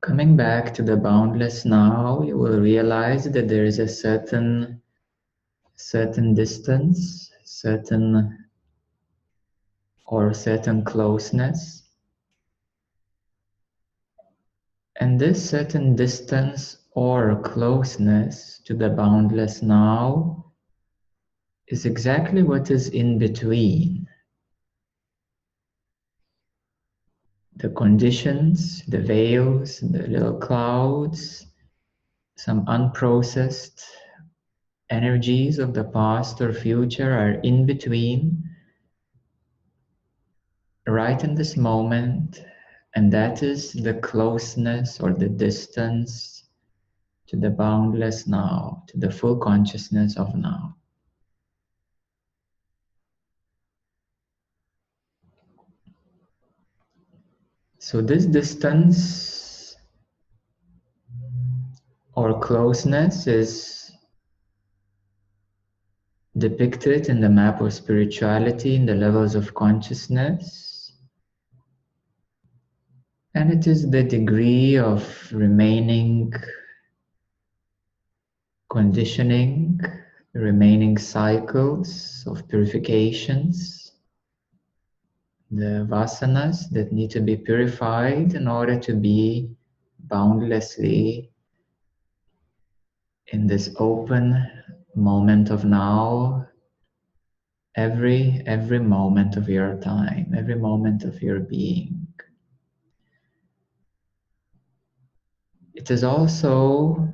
Coming back to the boundless now, you will realize that there is a certain distance, certain closeness. And this certain distance or closeness to the boundless now is exactly what is in between. The conditions, the veils, the little clouds, some unprocessed energies of the past or future are in between, right in this moment, and that is the closeness or the distance to the boundless now, to the full consciousness of now. So this distance or closeness is depicted in the map of spirituality in the levels of consciousness, and it is the degree of remaining conditioning, remaining cycles of purifications, the vasanas that need to be purified in order to be boundlessly in this open moment of now, every moment of your time, every moment of your being. It is also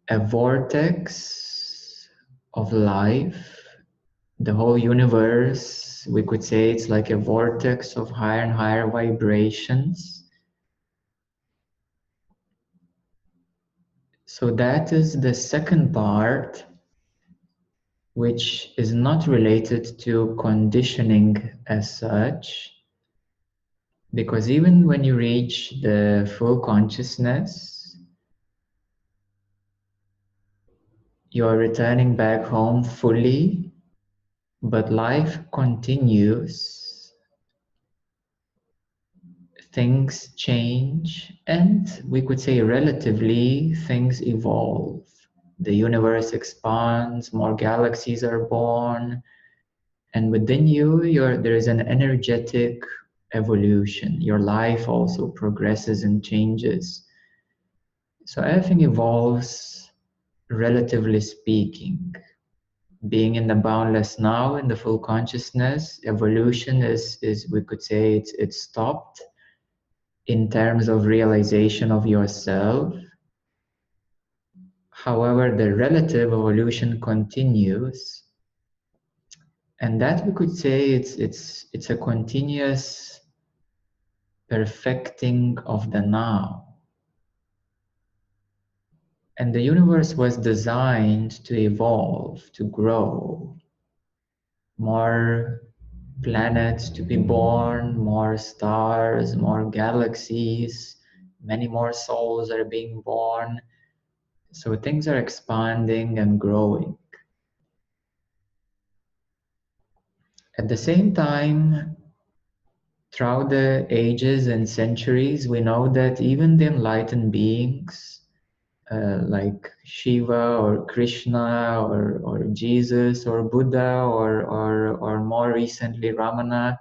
a vortex of life. The whole universe, we could say, it's like a vortex of higher and higher vibrations. So that is the second part, which is not related to conditioning as such, because even when you reach the full consciousness, you are returning back home fully, but life continues, things change, and we could say relatively things evolve. The universe expands, more galaxies are born, and within you, there is an energetic evolution. Your life also progresses and changes. So everything evolves, relatively speaking. Being in the boundless now, in the full consciousness, evolution is we could say it's stopped in terms of realization of yourself. However, the relative evolution continues, and that we could say it's a continuous perfecting of the now. And the universe was designed to evolve, to grow, more planets to be born, more stars, more galaxies, many more souls are being born. So things are expanding and growing. At the same time, throughout the ages and centuries, we know that even the enlightened beings, like Shiva or Krishna or Jesus or Buddha or more recently Ramana,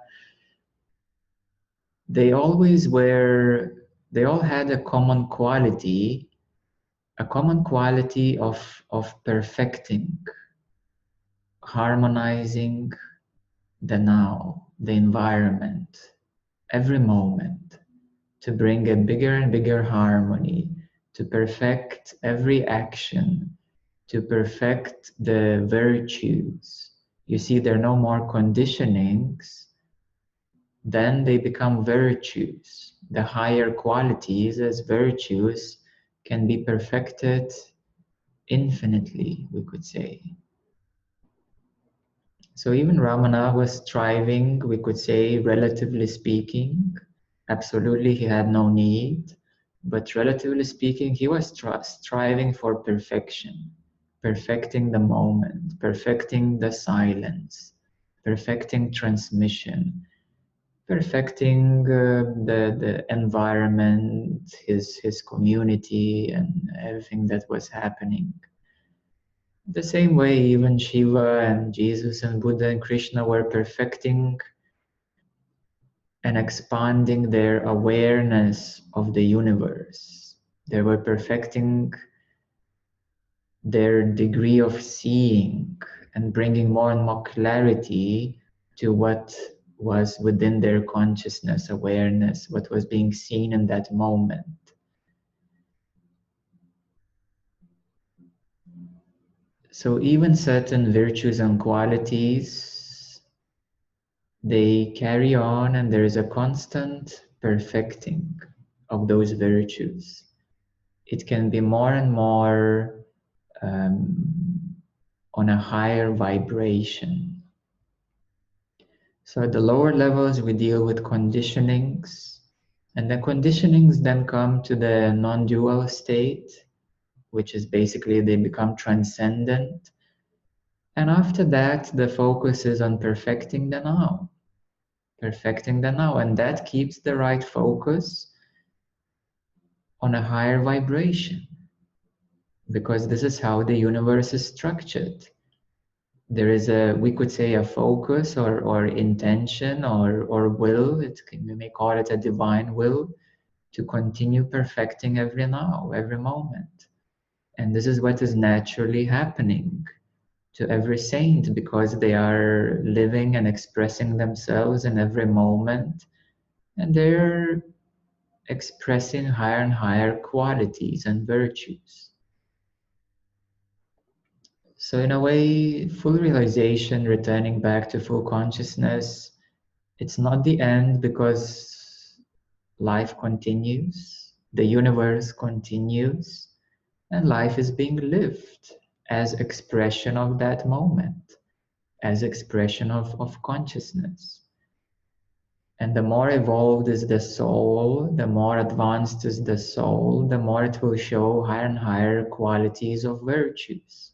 they all had a common quality of perfecting, harmonizing the now, the environment, every moment, to bring a bigger and bigger harmony, to perfect every action, to perfect the virtues. You see, there are no more conditionings, then they become virtues. The higher qualities as virtues can be perfected infinitely, we could say. So even Ramana was striving, we could say, relatively speaking. Absolutely, he had no need. But relatively speaking, he was striving for perfection, perfecting the moment, perfecting the silence, perfecting transmission, perfecting the environment, his community, and everything that was happening. The same way even Shiva and Jesus and Buddha and Krishna were perfecting and expanding their awareness of the universe. They were perfecting their degree of seeing and bringing more and more clarity to what was within their consciousness, awareness, what was being seen in that moment. So even certain virtues and qualities, they carry on, and there is a constant perfecting of those virtues. It can be more and more on a higher vibration. So at the lower levels, we deal with conditionings, and the conditionings then come to the non-dual state, which is basically they become transcendent. And after that, the focus is on perfecting the now, and that keeps the right focus on a higher vibration, because this is how the universe is structured. There is we could say a focus or intention or will, we may call it a divine will, to continue perfecting every now, every moment. And this is what is naturally happening to every saint, because they are living and expressing themselves in every moment, and they're expressing higher and higher qualities and virtues. So in a way, full realization, returning back to full consciousness, it's not the end, because life continues, the universe continues, and life is being lived as expression of that moment, as expression of consciousness. And the more evolved is the soul, the more advanced is the soul, the more it will show higher and higher qualities of virtues.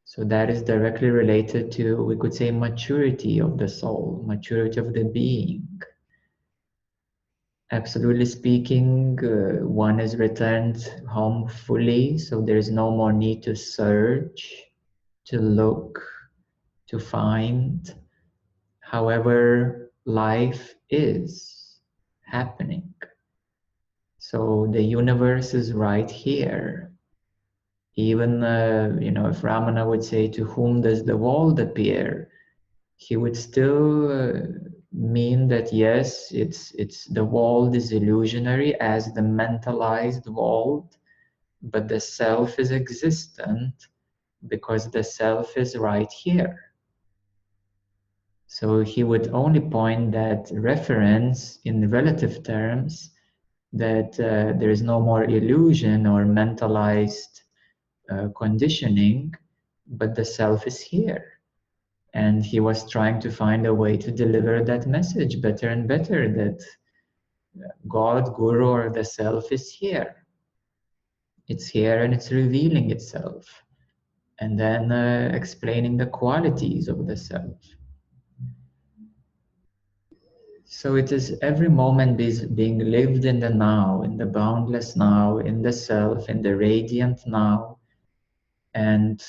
So that is directly related to, we could say, maturity of the soul, maturity of the being. Absolutely speaking, one is returned home fully, so there is no more need to search, to look, to find. However, life is happening. So the universe is right here. Even, if Ramana would say, to whom does the world appear? He would still mean that yes, it's the world is illusionary as the mentalized world, but the self is existent because the self is right here. So he would only point that reference in relative terms, that there is no more illusion or mentalized conditioning, but the self is here. And he was trying to find a way to deliver that message better and better, that God, Guru, or the self is here. It's here and it's revealing itself. And then explaining the qualities of the self. So it is every moment being lived in the now, in the boundless now, in the self, in the radiant now. And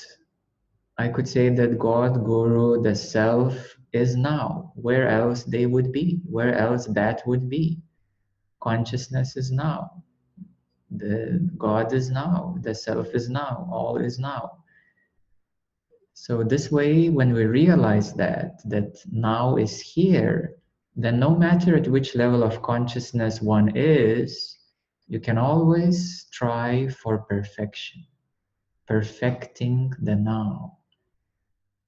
I could say that God, Guru, the self is now. Where else they would be? Where else that would be? Consciousness is now. The God is now. The self is now. All is now. So this way, when we realize that now is here, then no matter at which level of consciousness one is, you can always strive for perfection, perfecting the now.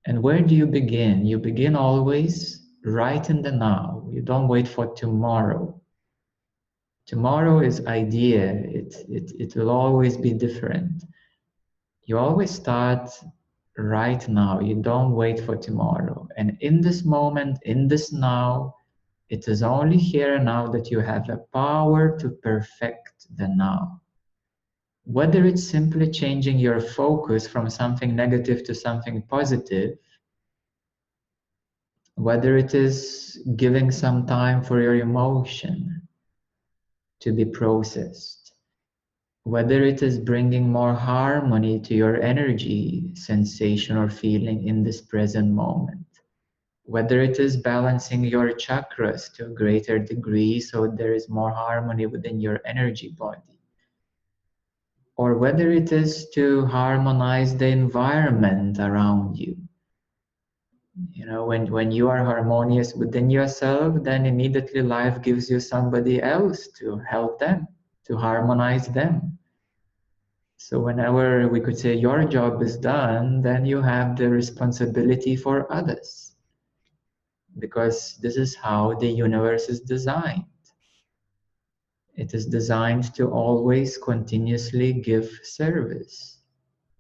And where do you begin? You begin always right in the now. You don't wait for tomorrow. Tomorrow is idea. It will always be different. You always start right now. You don't wait for tomorrow. And in this moment, in this now, it is only here and now that you have the power to perfect the now. Whether it's simply changing your focus from something negative to something positive, whether it is giving some time for your emotion to be processed, whether it is bringing more harmony to your energy, sensation, or feeling in this present moment, whether it is balancing your chakras to a greater degree so there is more harmony within your energy body, or whether it is to harmonize the environment around you. You know, when you are harmonious within yourself, then immediately life gives you somebody else to help them, to harmonize them. So whenever we could say your job is done, then you have the responsibility for others. Because this is how the universe is designed. It is designed to always continuously give service,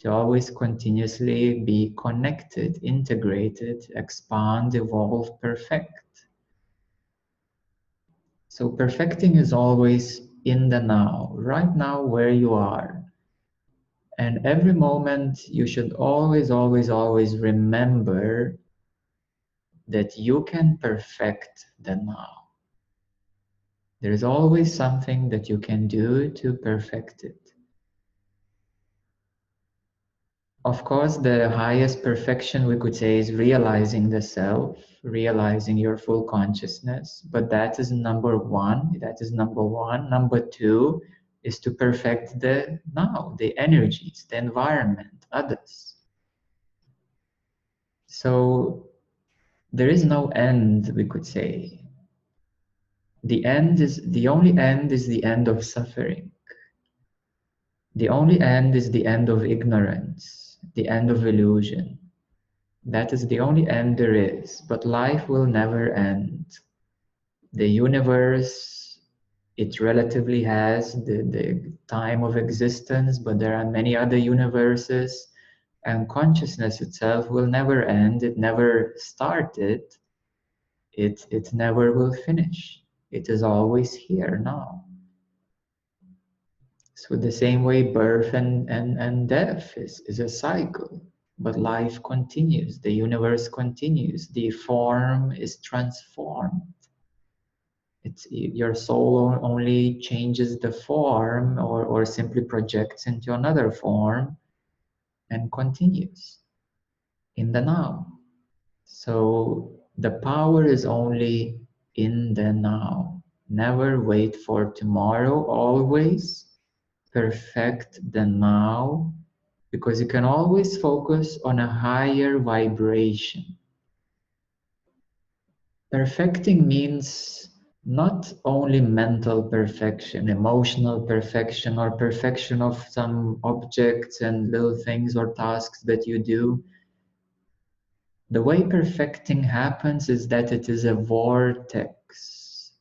to always continuously be connected, integrated, expand, evolve, perfect. So perfecting is always in the now, right now where you are. And every moment you should always, always, always remember that you can perfect the now. There is always something that you can do to perfect it. Of course, the highest perfection we could say is realizing the self, realizing your full consciousness, but that is number one. That is number one. Number two is to perfect the now, the energies, the environment, others. So there is no end, we could say. The only end is the end of suffering. The only end is the end of ignorance, the end of illusion. That is the only end there is, but life will never end. The universe, it relatively has the time of existence, but there are many other universes, and consciousness itself will never end. It never started. It never will finish. It is always here now. So the same way birth and death is a cycle, but life continues, the universe continues, the form is transformed. It's your soul only changes the form or simply projects into another form and continues in the now. So the power is only in the now. Never wait for tomorrow, always perfect the now, because you can always focus on a higher vibration. Perfecting means not only mental perfection, emotional perfection, or perfection of some objects and little things or tasks that you do. The way perfecting happens is that it is a vortex.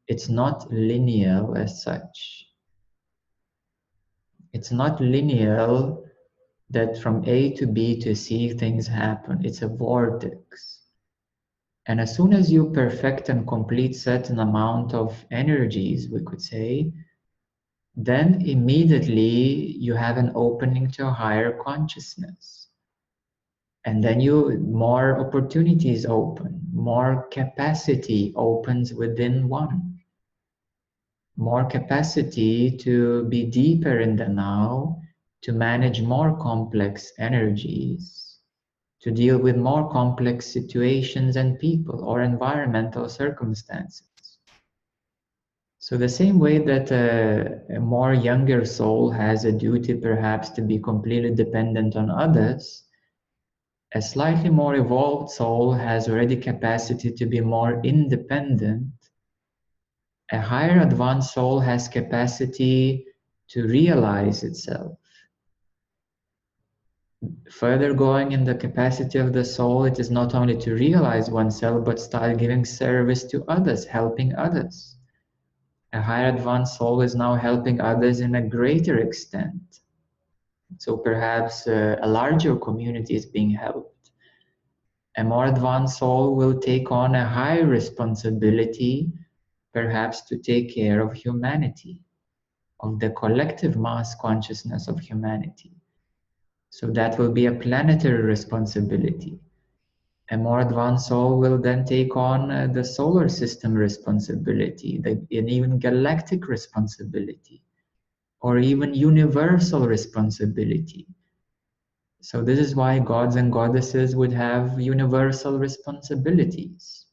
It's not linear as such. It's not linear that from A to B to C things happen. It's a vortex. And as soon as you perfect and complete certain amount of energies, we could say, then immediately you have an opening to a higher consciousness. And then more opportunities open, more capacity opens within one. More capacity to be deeper in the now, to manage more complex energies, to deal with more complex situations and people or environmental circumstances. So the same way that a more younger soul has a duty perhaps to be completely dependent on others, a slightly more evolved soul has already capacity to be more independent. A higher advanced soul has capacity to realize itself. Further going in the capacity of the soul, it is not only to realize oneself, but start giving service to others, helping others. A higher advanced soul is now helping others in a greater extent. So perhaps a larger community is being helped. A more advanced soul will take on a higher responsibility, perhaps to take care of humanity, of the collective mass consciousness of humanity. So that will be a planetary responsibility. A more advanced soul will then take on the solar system responsibility, and even galactic responsibility, or even universal responsibility. So this is why gods and goddesses would have universal responsibilities.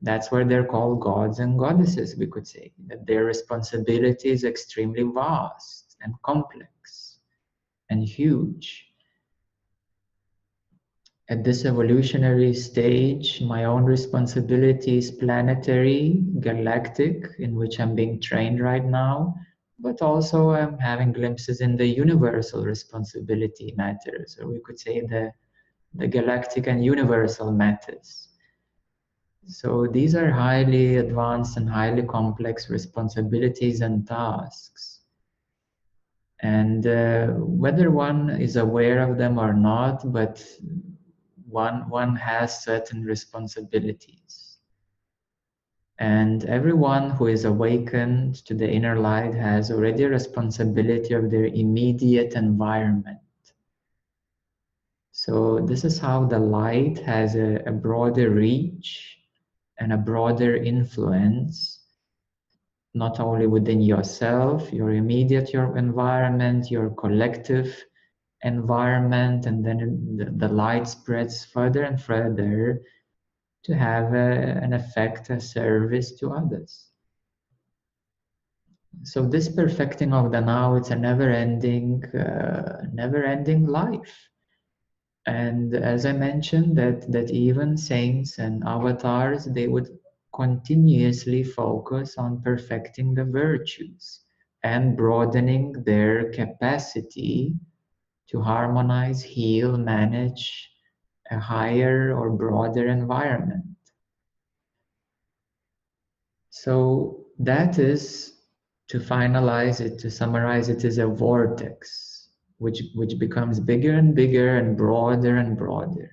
That's why they're called gods and goddesses, we could say, that their responsibility is extremely vast and complex and huge. At this evolutionary stage, my own responsibility is planetary, galactic, in which I'm being trained right now, but also I'm having glimpses in the universal responsibility matters, or we could say the galactic and universal matters. So these are highly advanced and highly complex responsibilities and tasks. And whether one is aware of them or not, but one has certain responsibilities. And everyone who is awakened to the inner light has already a responsibility of their immediate environment. So this is how the light has a broader reach and a broader influence, not only within yourself, your immediate environment, your collective environment, and then the light spreads further and further to have an effect, a service to others. So this perfecting of the now, it's a never-ending life. And as I mentioned, that even saints and avatars, they would continuously focus on perfecting the virtues and broadening their capacity to harmonize, heal, manage a higher or broader environment. So that is, to finalize it, to summarize it, is a vortex, which becomes bigger and bigger and broader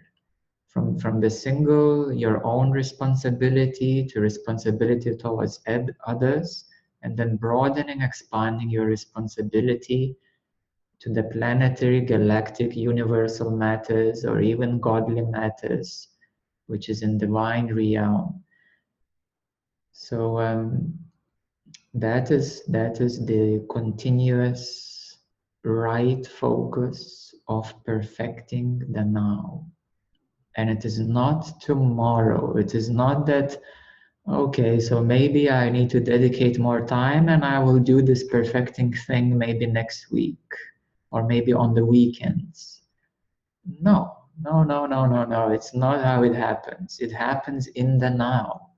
from the single, your own responsibility, to responsibility towards others, and then broadening, expanding your responsibility to the planetary, galactic, universal matters, or even godly matters, which is in divine realm. So that is the continuous right focus of perfecting the now. And it is not tomorrow. It is not that, okay, so maybe I need to dedicate more time and I will do this perfecting thing maybe next week or maybe on the weekends. No. It's not how it happens. It happens in the now.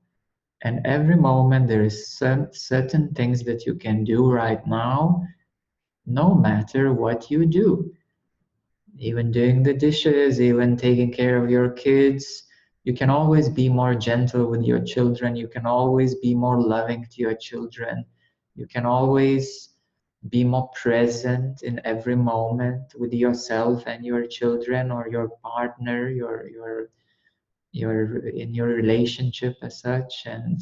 And every moment there is certain things that you can do right now, no matter what you do. Even doing the dishes, even taking care of your kids, you can always be more gentle with your children. You can always be more loving to your children. You can always be more present in every moment with yourself and your children or your partner, your in your relationship as such. And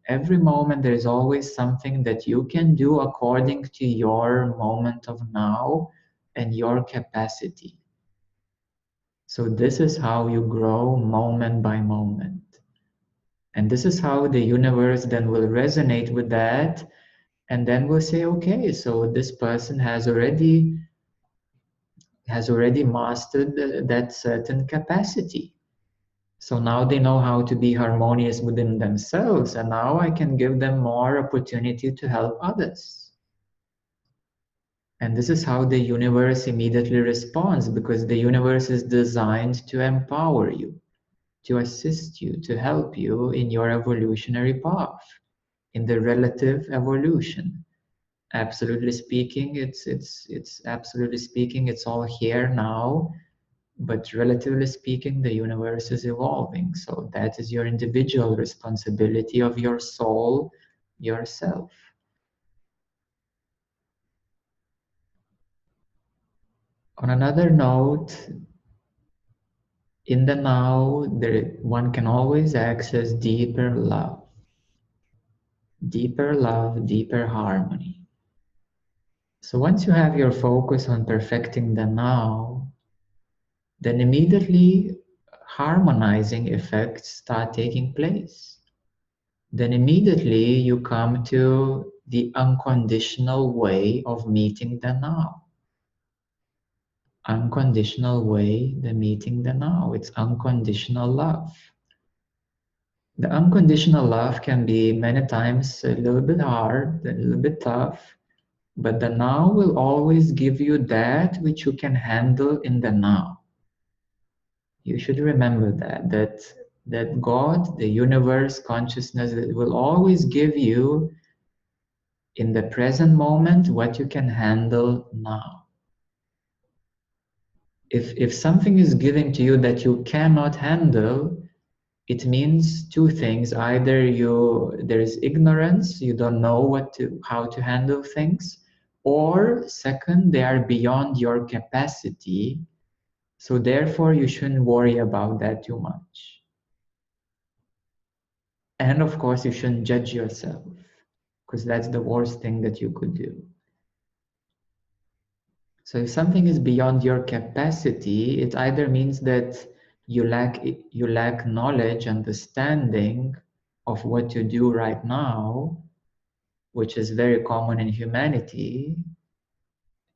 every moment there is always something that you can do according to your moment of now and your capacity. So this is how you grow moment by moment. And this is how the universe then will resonate with that, and then we'll say, okay, so this person has already mastered that certain capacity. So now they know how to be harmonious within themselves, and now I can give them more opportunity to help others. And this is how the universe immediately responds, because the universe is designed to empower you, to assist you, to help you in your evolutionary path, in the relative evolution. Absolutely speaking, it's absolutely speaking, it's all here now. But relatively speaking, the universe is evolving. So that is your individual responsibility of your soul, yourself. On another note, in the now, one can always access deeper love, deeper harmony. So once you have your focus on perfecting the now, then immediately harmonizing effects start taking place. Then immediately you come to the unconditional way of meeting the now. Unconditional way, the meeting the now. It's unconditional love. The unconditional love can be many times a little bit hard, a little bit tough, but the now will always give you that which you can handle in the now. You should remember that God, the universe, consciousness, it will always give you in the present moment what you can handle now. If something is given to you that you cannot handle, it means two things. Either there is ignorance, you don't know how to handle things, or second, they are beyond your capacity. So therefore, you shouldn't worry about that too much. And of course, you shouldn't judge yourself, because that's the worst thing that you could do. So if something is beyond your capacity, it either means that you lack knowledge, understanding of what you do right now, which is very common in humanity,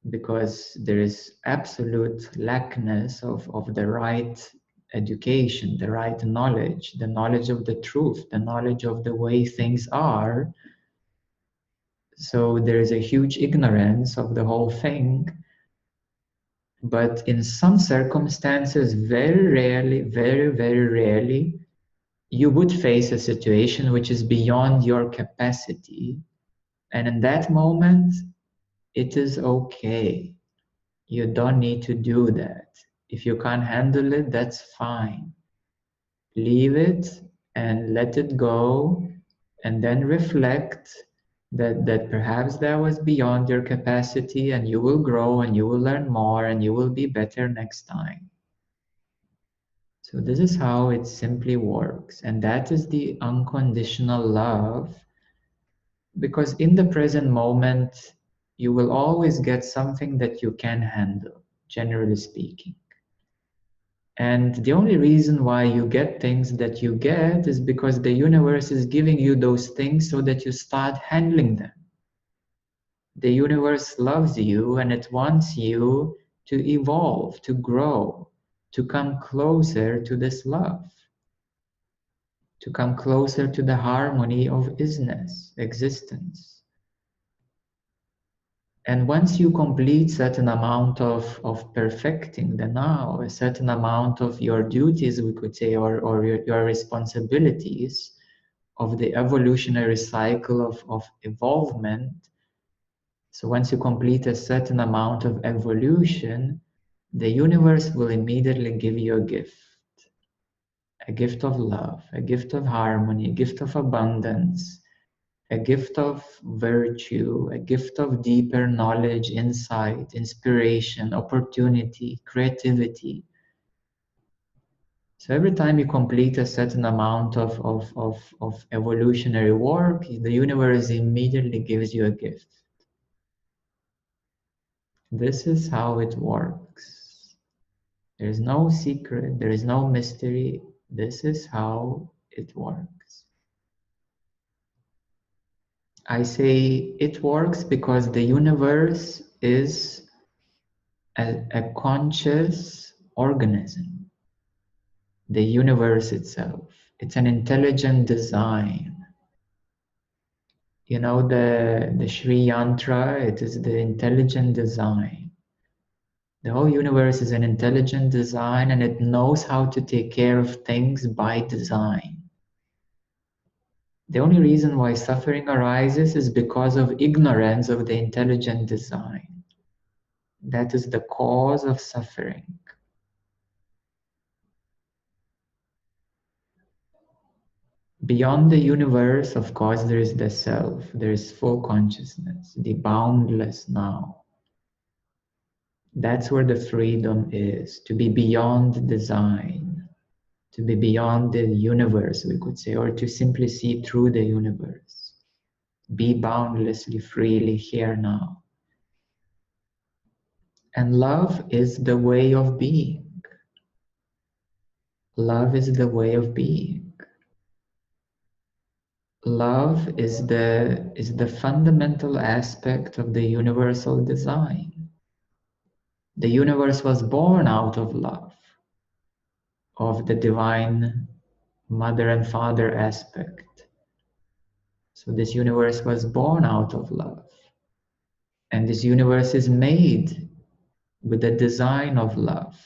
because there is absolute lackness of the right education, the right knowledge, the knowledge of the truth, the knowledge of the way things are. So there is a huge ignorance of the whole thing. But in some circumstances, very rarely, very, very rarely, you would face a situation which is beyond your capacity. And in that moment, it is okay. You don't need to do that. If you can't handle it, that's fine. Leave it and let it go, and then reflect that perhaps that was beyond your capacity, and you will grow and you will learn more and you will be better next time. So this is how it simply works, and that is the unconditional love, because in the present moment you will always get something that you can handle, generally speaking. And the only reason why you get things that you get is because the universe is giving you those things so that you start handling them. The universe loves you and it wants you to evolve, to grow, to come closer to this love, to come closer to the harmony of isness, existence. And once you complete certain amount of perfecting the now, a certain amount of your duties, we could say, or your responsibilities of the evolutionary cycle of evolvement. So once you complete a certain amount of evolution, the universe will immediately give you a gift of love, a gift of harmony, a gift of abundance, a gift of virtue, a gift of deeper knowledge, insight, inspiration, opportunity, creativity. So every time you complete a certain amount of evolutionary work, the universe immediately gives you a gift. This is how it works. There is no secret, there is no mystery. This is how it works. I say it works because the universe is a conscious organism. The universe itself. It's an intelligent design. You know, the Sri Yantra, it is the intelligent design. The whole universe is an intelligent design, and it knows how to take care of things by design. The only reason why suffering arises is because of ignorance of the intelligent design. That is the cause of suffering. Beyond the universe, of course, there is the self, there is full consciousness, the boundless now. That's where the freedom is, to be beyond design, to be beyond the universe, we could say, or to simply see through the universe. Be boundlessly, freely here now. And love is the way of being. Love is the way of being. Love is the fundamental aspect of the universal design. The universe was born out of love, of the divine mother and father aspect. So this universe was born out of love. And this universe is made with the design of love.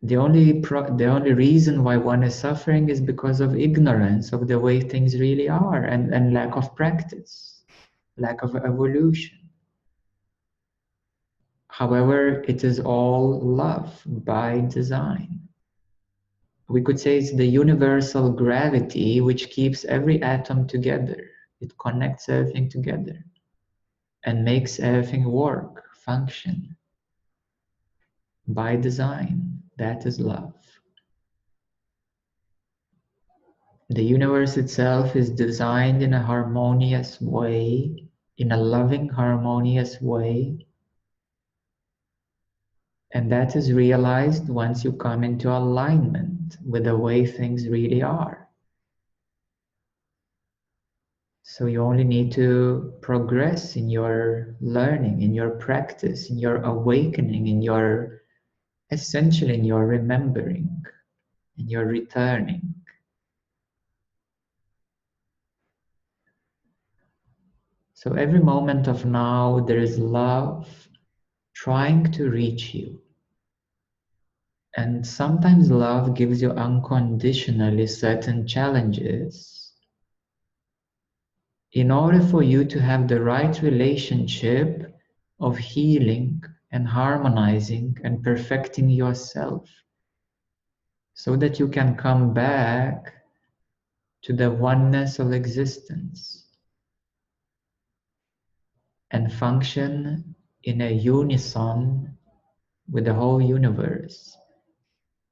The only reason why one is suffering is because of ignorance of the way things really are, and lack of practice, lack of evolution. However, it is all love by design. We could say it's the universal gravity which keeps every atom together. It connects everything together and makes everything work, function by design. That is love. The universe itself is designed in a harmonious way, in a loving, harmonious way. And that is realized once you come into alignment with the way things really are. So you only need to progress in your learning, in your practice, in your awakening, essentially in your remembering, in your returning. So every moment of now, there is love trying to reach you. And sometimes love gives you unconditionally certain challenges in order for you to have the right relationship of healing and harmonizing and perfecting yourself, so that you can come back to the oneness of existence and function in a unison with the whole universe.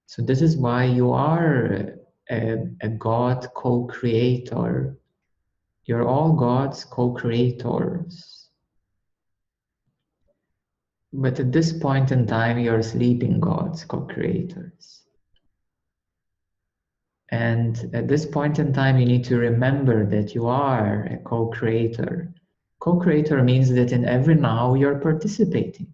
So this is why you are a God co-creator. You're all God's co-creators. But at this point in time, you're sleeping God's co-creators. And at this point in time, you need to remember that you are a co-creator. Co-creator means that in every now you're participating.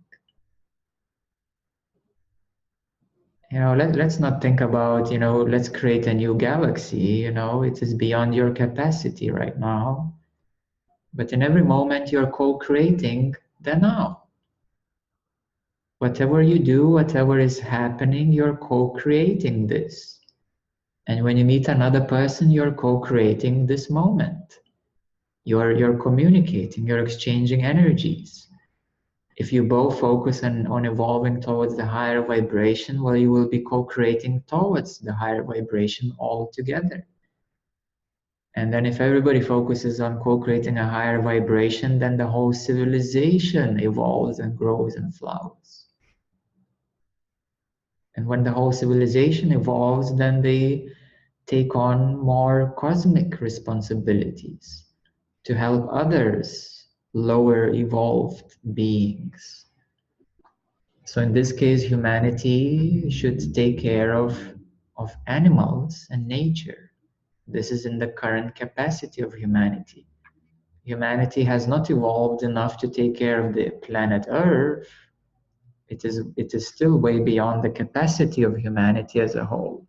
Let's not think about, let's create a new galaxy. It is beyond your capacity right now. But in every moment, you're co-creating the now. Whatever you do, whatever is happening, you're co-creating this. And when you meet another person, you're co-creating this moment. You're communicating, you're exchanging energies. If you both focus on evolving towards the higher vibration, well, you will be co-creating towards the higher vibration all together. And then if everybody focuses on co-creating a higher vibration, then the whole civilization evolves and grows and flowers. And when the whole civilization evolves, then they take on more cosmic responsibilities to help others, lower evolved beings. So in this case, humanity should take care of animals and nature. This is in the current capacity of humanity. Humanity has not evolved enough to take care of the planet Earth. It is still way beyond the capacity of humanity as a whole.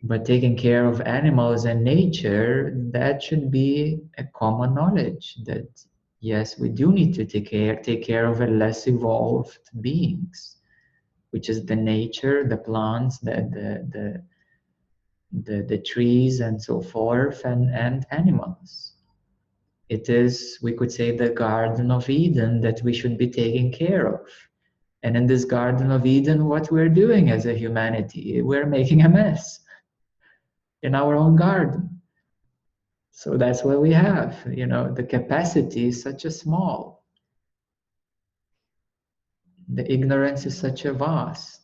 But taking care of animals and nature, that should be a common knowledge that yes, we do need to take care of a less evolved beings, which is the nature, the plants, the trees and so forth, and animals. It is, we could say, the Garden of Eden that we should be taking care of. And in this Garden of Eden, what we're doing as a humanity, we're making a mess in our own garden. So that's what we have. The capacity is such a small. The ignorance is such a vast.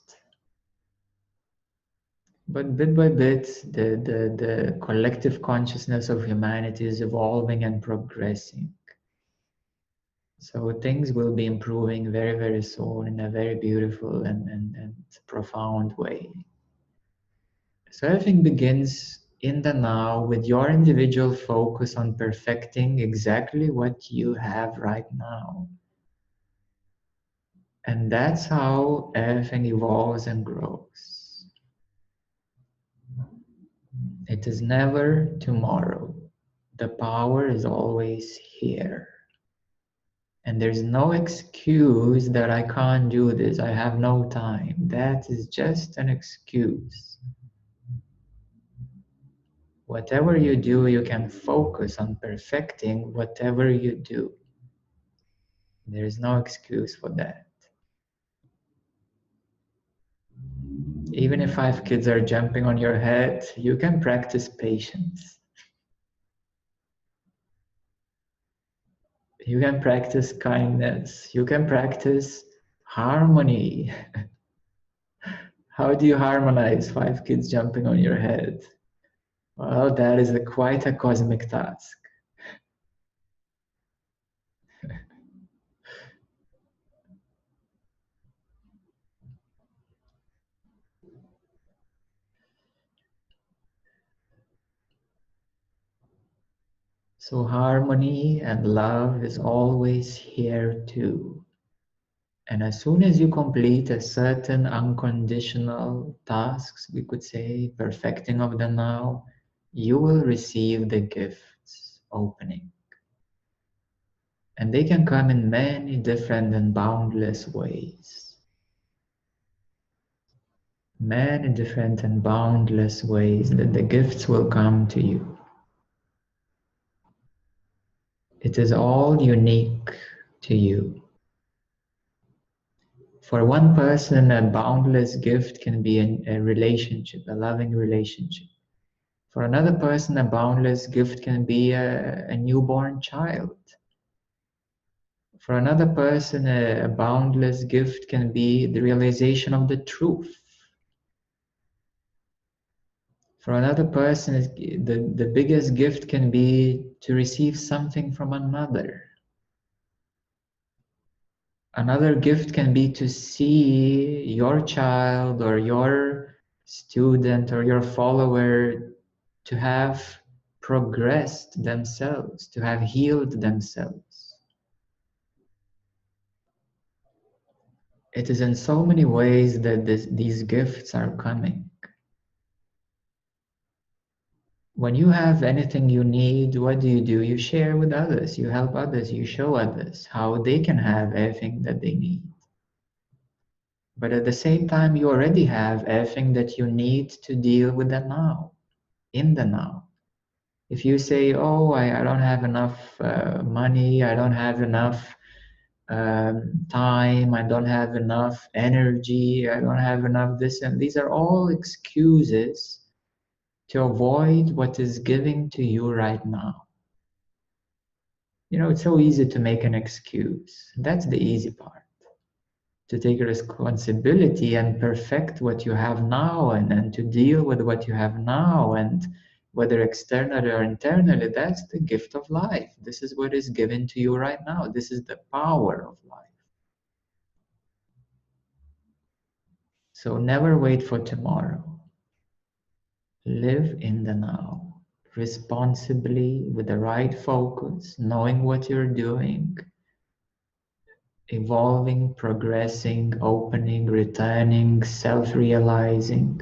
But bit by bit, the collective consciousness of humanity is evolving and progressing. So things will be improving very, very soon in a very beautiful and profound way. So everything begins in the now with your individual focus on perfecting exactly what you have right now. And that's how everything evolves and grows. It is never tomorrow. The power is always here. And there's no excuse that I can't do this, I have no time. That is just an excuse. Whatever you do, you can focus on perfecting whatever you do. There is no excuse for that. Even if 5 kids are jumping on your head, you can practice patience. You can practice kindness. You can practice harmony. How do you harmonize 5 kids jumping on your head? Well, that is quite a cosmic task. So harmony and love is always here too. And as soon as you complete a certain unconditional tasks, we could say, perfecting of the now, you will receive the gifts opening. And they can come in many different and boundless ways. Many different and boundless ways that the gifts will come to you. It is all unique to you. For one person, a boundless gift can be a relationship, a loving relationship. For another person, a boundless gift can be a newborn child. For another person, a boundless gift can be the realization of the truth. For another person, the biggest gift can be to receive something from another. Another gift can be to see your child or your student or your follower to have progressed themselves, to have healed themselves. It is in so many ways that these gifts are coming. When you have anything you need, what do? You share with others, you help others, you show others how they can have everything that they need. But at the same time, you already have everything that you need to deal with the now, in the now. If you say, oh, I don't have enough money, I don't have enough time, I don't have enough energy, I don't have enough this, and these are all excuses to avoid what is giving to you right now. You know, it's so easy to make an excuse. That's the easy part. To take responsibility and perfect what you have now and to deal with what you have now, and whether externally or internally, that's the gift of life. This is what is given to you right now. This is the power of life. So never wait for tomorrow. Live in the now, responsibly, with the right focus, knowing what you're doing, evolving, progressing, opening, returning, self-realizing.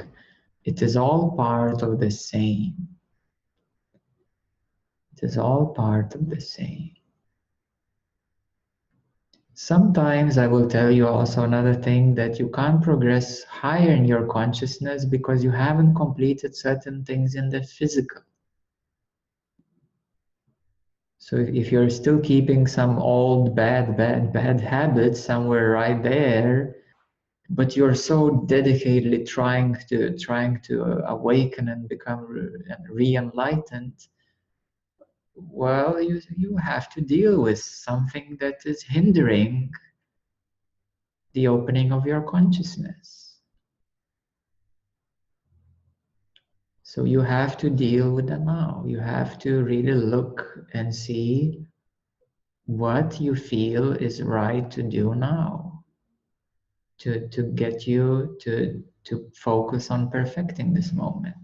It is all part of the same. It is all part of the same. Sometimes I will tell you also another thing, that you can't progress higher in your consciousness because you haven't completed certain things in the physical. So if you're still keeping some old bad habits somewhere right there, but you're so dedicatedly trying to awaken and become re-enlightened, well, you have to deal with something that is hindering the opening of your consciousness. So you have to deal with that now. You have to really look and see what you feel is right to do now to get you to focus on perfecting this moment.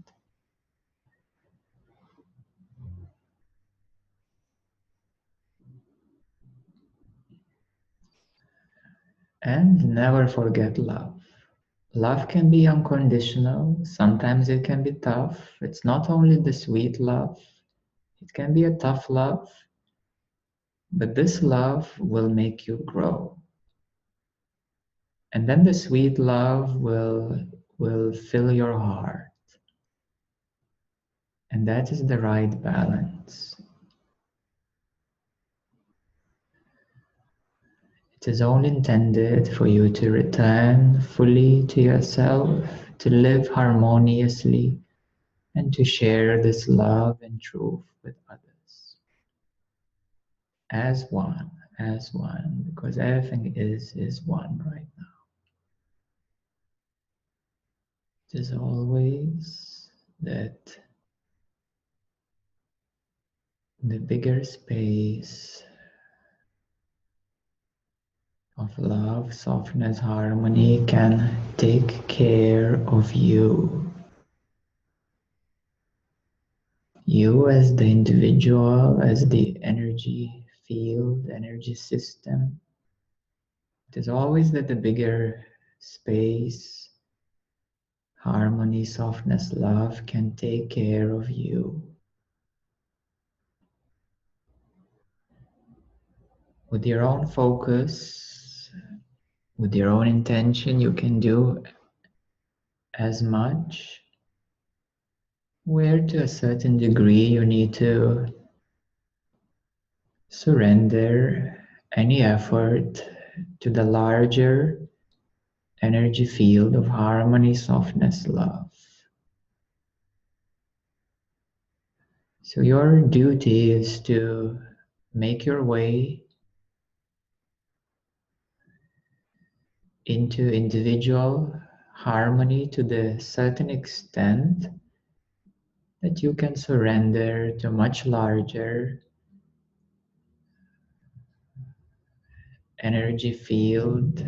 And never forget love. Love can be unconditional. Sometimes it can be tough. It's not only the sweet love, it can be a tough love. But this love will make you grow. And then the sweet love will fill your heart. And that is the right balance. It is only intended for you to return fully to yourself, to live harmoniously, and to share this love and truth with others. As one, because everything is one right now. It is always that the bigger space of love, softness, harmony can take care of you. You as the individual, as the energy field, energy system. It is always that the bigger space, harmony, softness, love can take care of you. With your own focus, with your own intention, you can do as much, where to a certain degree you need to surrender any effort to the larger energy field of harmony, softness, love. So your duty is to make your way into individual harmony to the certain extent that you can surrender to much larger energy field,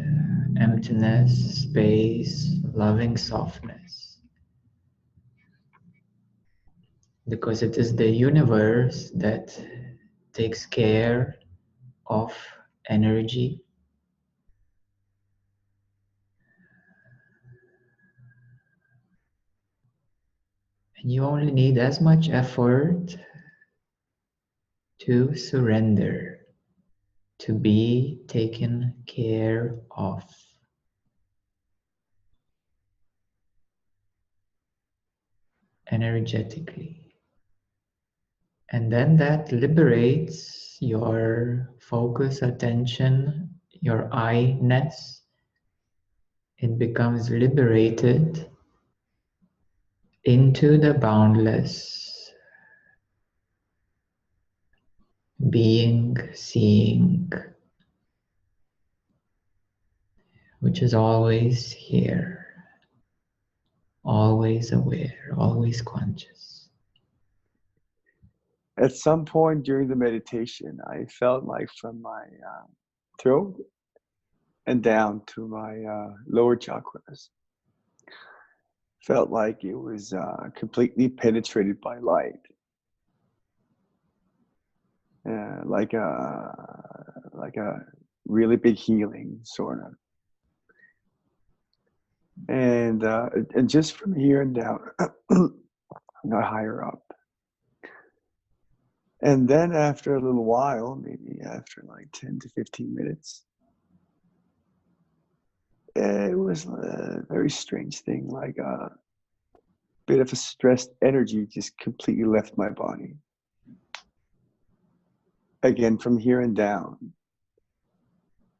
emptiness, space, loving softness. Because it is the universe that takes care of energy. And you only need as much effort to surrender, to be taken care of. Energetically. And then that liberates your focus, attention, your I-ness. It becomes liberated into the boundless being, seeing, which is always here, always aware, always conscious. At some point during the meditation, I felt like from my throat and down to my lower chakras, felt like it was completely penetrated by light. Like a really big healing, sort of. And just from here and down, not higher up. And then after a little while, maybe after like 10 to 15 minutes, it was a very strange thing, like a bit of a stressed energy just completely left my body. Again, from here and down.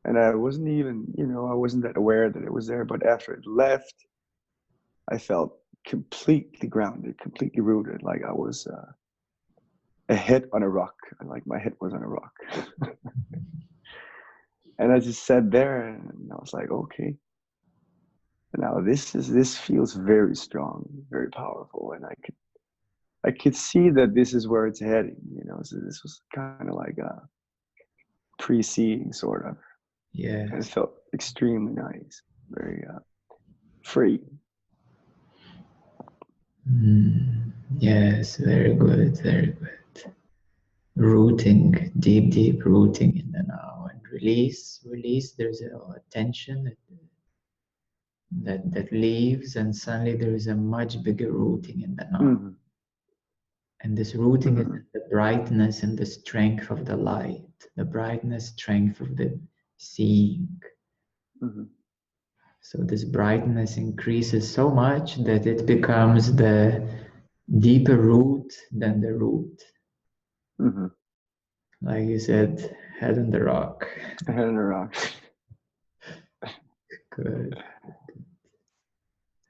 And I wasn't even, I wasn't that aware that it was there, but after it left, I felt completely grounded, completely rooted, like I was a head on a rock, like my head was on a rock. And I just sat there and I was like, okay. Now this feels very strong, very powerful, and I could see that this is where it's heading, So this was kind of like free seeing, sort of. Yes. And it felt extremely nice, very free. Yes, very good, very good. Rooting, deep, deep rooting in the now, and release. There's a tension that leaves, and suddenly there is a much bigger rooting in the now. Mm-hmm. And this rooting is Mm-hmm. in the brightness and the strength of the light, the brightness, strength of the seeing. Mm-hmm. So this brightness increases so much that it becomes the deeper root than the root. Mm-hmm. Like you said, head on the rock. Head in a rock. Good.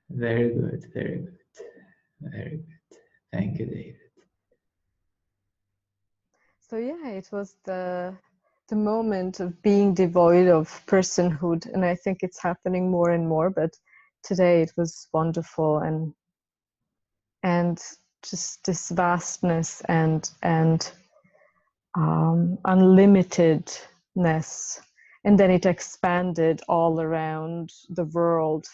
Very good, very good, very good. Thank you, David. So yeah, it was the moment of being devoid of personhood, and I think it's happening more and more, but today it was wonderful, and just this vastness and unlimitedness, and then it expanded all around the world.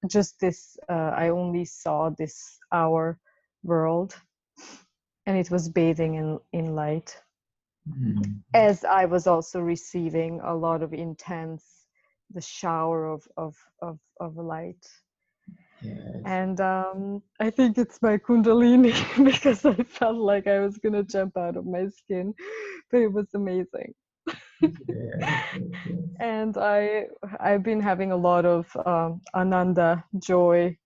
Just this, I only saw this our world, and it was bathing in light. As I was also receiving a lot of intense, the shower of light. Yes. And I think it's my Kundalini because I felt like I was gonna jump out of my skin, but it was amazing. Yes. And I've been having a lot of Ananda joy,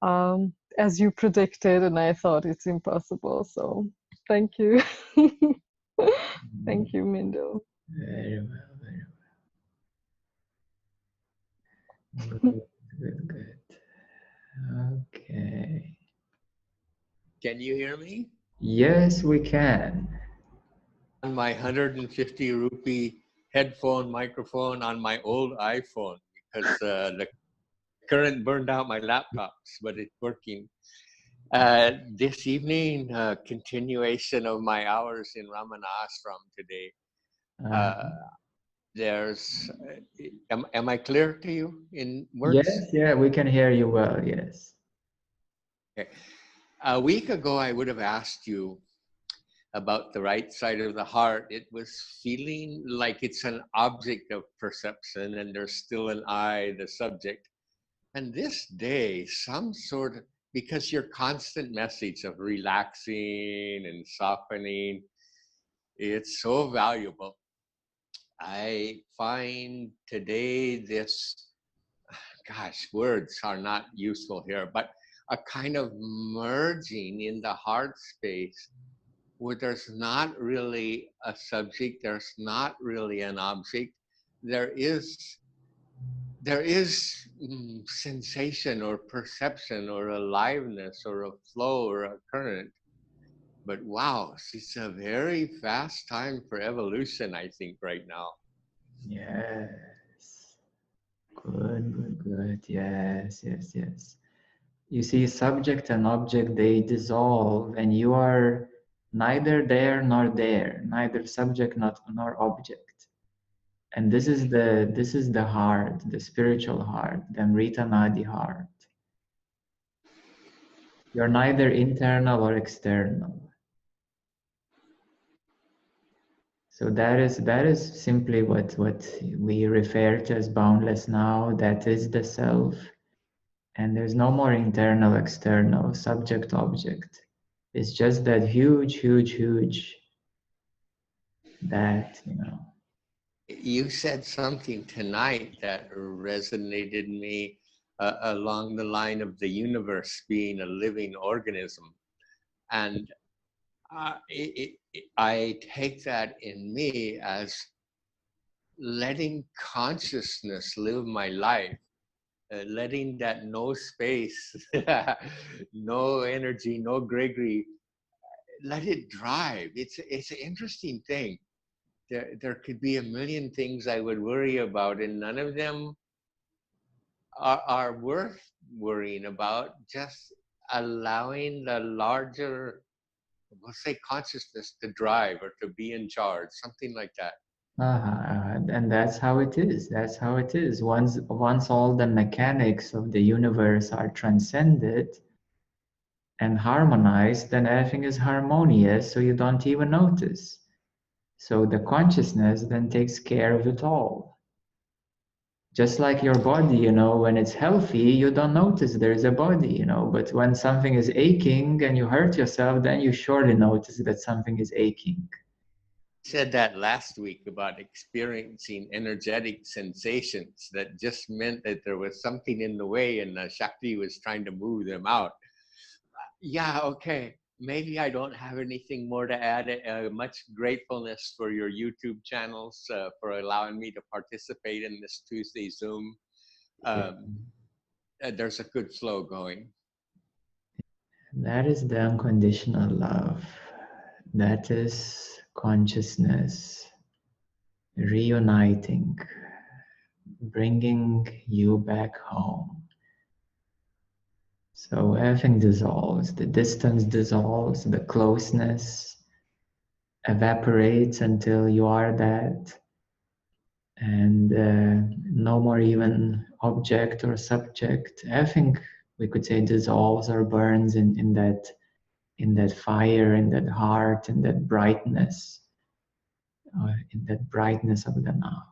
as you predicted, and I thought it's impossible. So thank you. Thank you, Mindo. Very well, very well. Good, good, good. Okay. Can you hear me? Yes, we can. On my 150 rupee headphone microphone on my old iPhone because the current burned out my laptops, but it's working. This evening, continuation of my hours in Ramana Ashram today. There's, am I clear to you in words? Yes, yeah, we can hear you well, yes. Okay. A week ago, I would have asked you about the right side of the heart. It was feeling like it's an object of perception and there's still an I, the subject. And this day, some sort of, because your constant message of relaxing and softening, it's so valuable. I find today this, gosh, words are not useful here, but a kind of merging in the heart space where there's not really a subject, there's not really an object, there is sensation or perception or aliveness or a flow or a current. But wow, it's a very fast time for evolution, I think, right now. Yes. Good, good, good. Yes, yes, yes. You see, subject and object, they dissolve, and you are neither there nor there, neither subject nor object. And this is the heart, the spiritual heart, the Amrita Nadi heart. You're neither internal or external. So that is simply what we refer to as boundless now. That is the self. And there's no more internal, external, subject, object. It's just that huge, huge, huge, that, You said something tonight that resonated me along the line of the universe being a living organism. And I take that in me as letting consciousness live my life, letting that no space, no energy, no Gregory, let it drive. It's an interesting thing. There could be a million things I would worry about, and none of them are worth worrying about. Just allowing the larger, we'll say, consciousness to drive or to be in charge, something like that. And that's how it is. That's how it is. Once all the mechanics of the universe are transcended and harmonized, then everything is harmonious, so you don't even notice. So the consciousness then takes care of it all. Just like your body, you know, when it's healthy, you don't notice there's a body, you know, but when something is aching and you hurt yourself, then you surely notice that something is aching. Said that last week about experiencing energetic sensations that just meant that there was something in the way and Shakti was trying to move them out. Yeah, okay. Maybe I don't have anything more to add. Much gratefulness for your YouTube channels for allowing me to participate in this Tuesday Zoom. There's a good flow going. That is the unconditional love. That is consciousness reuniting, bringing you back home. So everything dissolves, the distance dissolves, the closeness evaporates until you are that, and no more even object or subject. Everything, we could say, dissolves or burns in that fire, in that heart, in that brightness of the now.